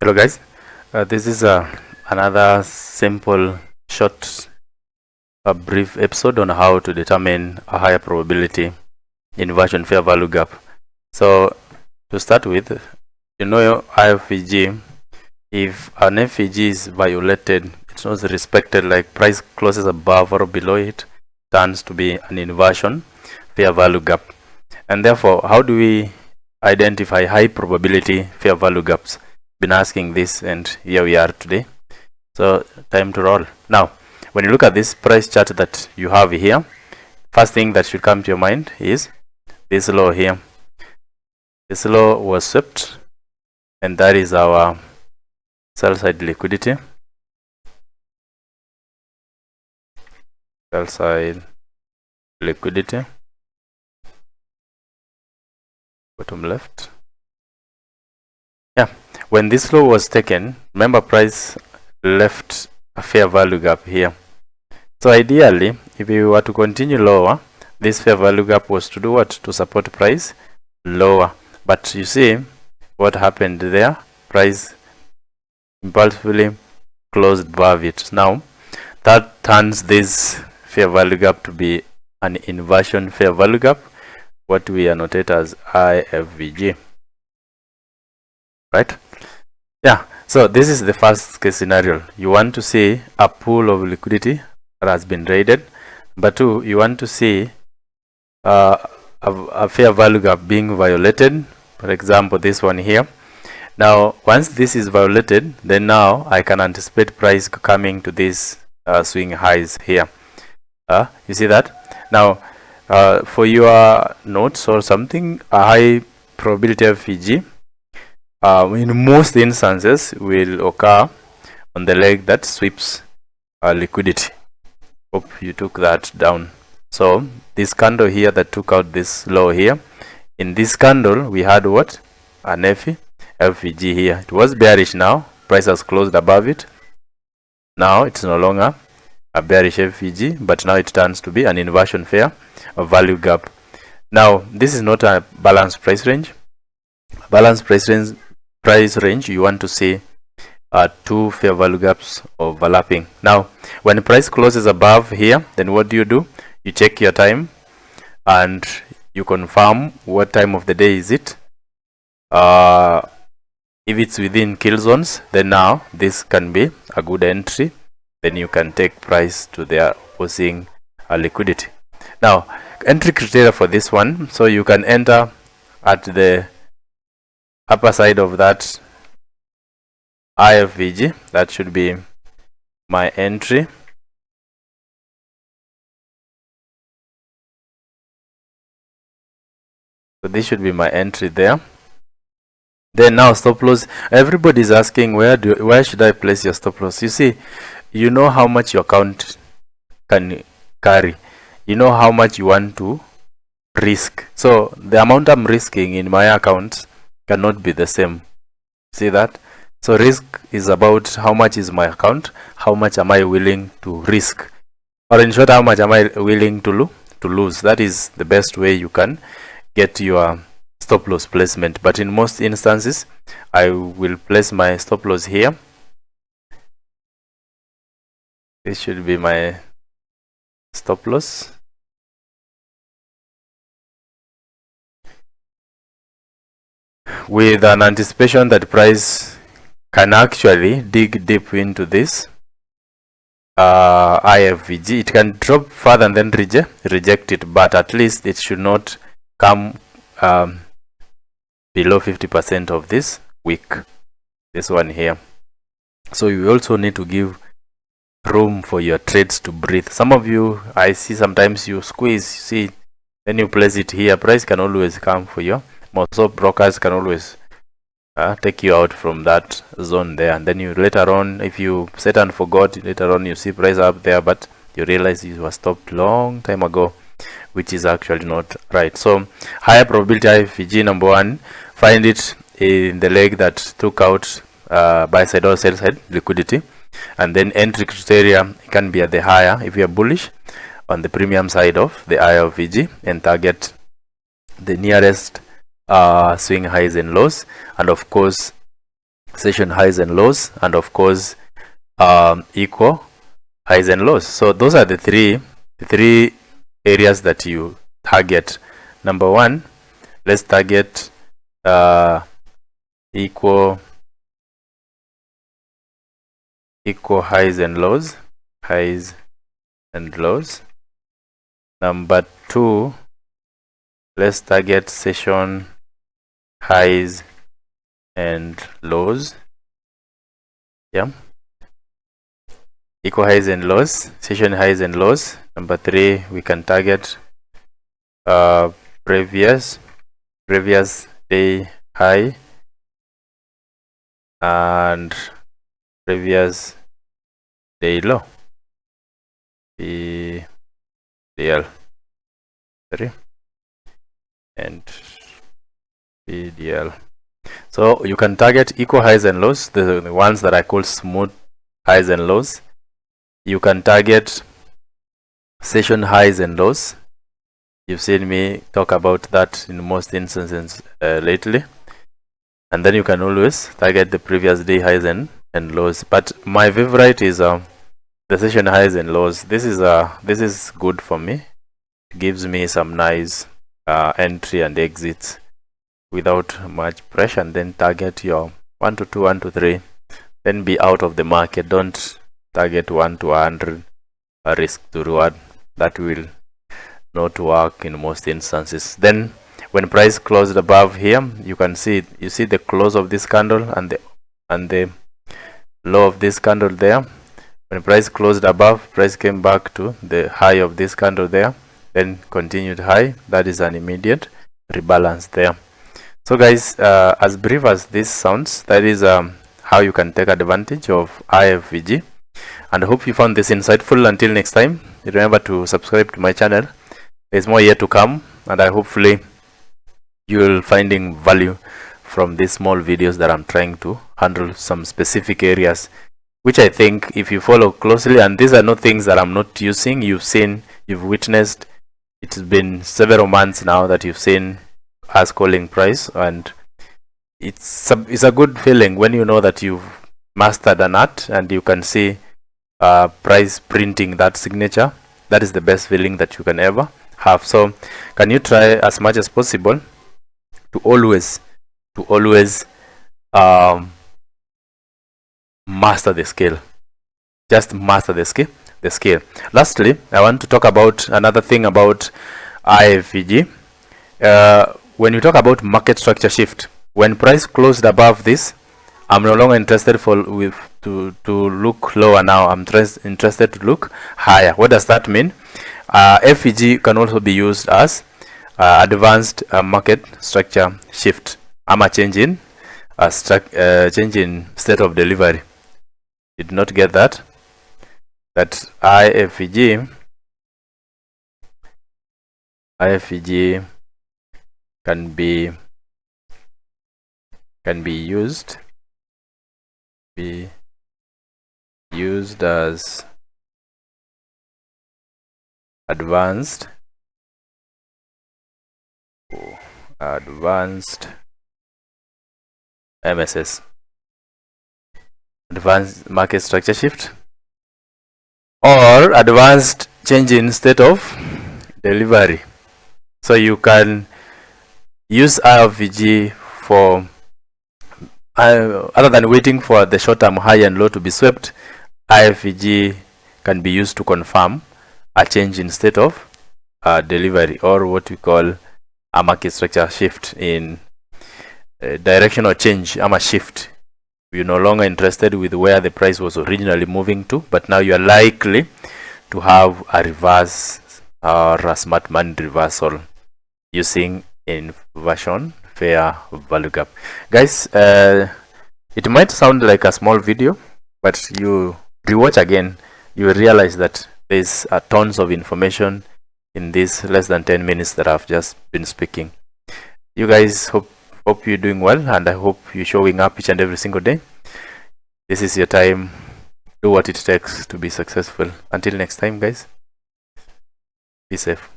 Hello guys, this is another simple short brief episode on how to determine a higher probability inversion fair value gap. So to start with, you know your Ifvg, if an Ifvg is violated, it's not respected, like price closes above or below it, turns to be an inversion fair value gap. And therefore, how do we identify high probability fair value gaps? Been asking this, and here we are today. So time to roll. Now when you look at this price chart that you have here, first thing that should come to your mind is this low here. This low was swept, and that is our sell side liquidity. Sell side liquidity, bottom left. Yeah, when this low was taken, remember price left a fair value gap here. So ideally, if you were to continue lower, this fair value gap was to do what? To support price lower. But you see what happened there? Price impulsively closed above it. Now that turns this fair value gap to be an inversion fair value gap, what we annotate as Ifvg. Right? Yeah, so this is the first case scenario. You want to see a pool of liquidity that has been raided. But two, you want to see a fair value gap being violated. For example, this one here. Now once this is violated, then now I can anticipate price coming to this swing highs here. You see that? Now for your notes or something, a high probability of Ifvg in most instances will occur on the leg that sweeps liquidity. Hope you took that down. So this candle here that took out this low here, in this candle we had what? An Ifvg here. It was bearish. Now price has closed above it. Now it's no longer a bearish Ifvg, but now it turns to be an inversion fair value gap. Now this is not a balanced price range. Balanced price range, you want to see two fair value gaps overlapping. Now when price closes above here, then what do? You check your time and you confirm what time of the day is it. If it's within kill zones, then now this can be a good entry. Then you can take price to their opposing liquidity. Now entry criteria for this one, so you can enter at the upper side of that Ifvg. That should be my entry. So this should be my entry there. Then now stop loss. Everybody is asking where should I place your stop loss? You see, you know how much your account can carry. You know how much you want to risk. So the amount I'm risking in my account cannot be the same. See that? So risk is about how much is my account, how much am I willing to risk, or in short, how much am I willing to lose. That is the best way you can get your stop loss placement. But in most instances, I will place my stop loss here. This should be my stop loss. With an anticipation that price can actually dig deep into this Ifvg. It can drop further and then reject it, but at least it should not come below 50% of this wick, this one here. So you also need to give room for your trades to breathe. Some of you, I see sometimes you squeeze, see, then you place it here. Price can always come for you. Most of brokers can always take you out from that zone there, and then you later on, if you set and forgot, later on you see price up there, but you realize you were stopped long time ago, which is actually not right. So higher probability Ifvg, number one, find it in the leg that took out buy side or sell side liquidity. And then entry criteria can be at the higher if you are bullish on the premium side of the Ifvg, and target the nearest swing highs and lows. And of course, session highs and lows, and of course equal highs and lows. So those are the three areas that you target. Number one, let's target equal highs and lows. Number two, let's target session highs and lows. Yeah, equal highs and lows, session highs and lows. Number three, we can target previous day high and previous day low. PDL 3 and PDL. So you can target equal highs and lows, the ones that I call smooth highs and lows. You can target session highs and lows. You've seen me talk about that in most instances lately. And then you can always target the previous day highs and lows. But my favorite is the session highs and lows. This is good for me. It gives me some nice entry and exits without much pressure, and then target your 1 to 2, 1 to 3, then be out of the market. Don't target 1 to 100 risk to reward. That will not work in most instances. Then when price closed above here, you can see the close of this candle and the low of this candle there. When price closed above, price came back to the high of this candle there, then continued high. That is an immediate rebalance there. So guys, as brief as this sounds, that is how you can take advantage of Ifvg, and I hope you found this insightful. Until next time, remember to subscribe to my channel. There's more yet to come, and I hopefully you will finding value from these small videos that I'm trying to handle some specific areas, which I think if you follow closely, and these are not things that I'm not using, you've seen, you've witnessed, it's been several months now that you've seen us calling price, and it's a good feeling when you know that you've mastered an art and you can see price printing that signature. That is the best feeling that you can ever have. So can you try as much as possible to always master the scale. Just master the scale. Lastly, I want to talk about another thing about Ifvg. When you talk about market structure shift, when price closed above this, I'm no longer interested to look lower now. I'm interested to look higher. What does that mean? Ifvg can also be used as advanced market structure shift. I'm a change in state of delivery. Did not get that? That Ifvg can be used as advanced MSS, advanced market structure shift, or advanced change in state of delivery. So you can use Ifvg for other than waiting for the short-term high and low to be swept. Ifvg can be used to confirm a change in state of delivery, or what we call a market structure shift in directional change. I'm a shift. You're no longer interested with where the price was originally moving to, but now you are likely to have a reverse or a smart money reversal using inversion fair value gap. Guys, it might sound like a small video, but you rewatch again, you will realize that there's tons of information in this less than 10 minutes that I've just been speaking. You guys, hope you're doing well, and I hope you're showing up each and every single day. This is your time. Do what it takes to be successful. Until next time, guys, be safe.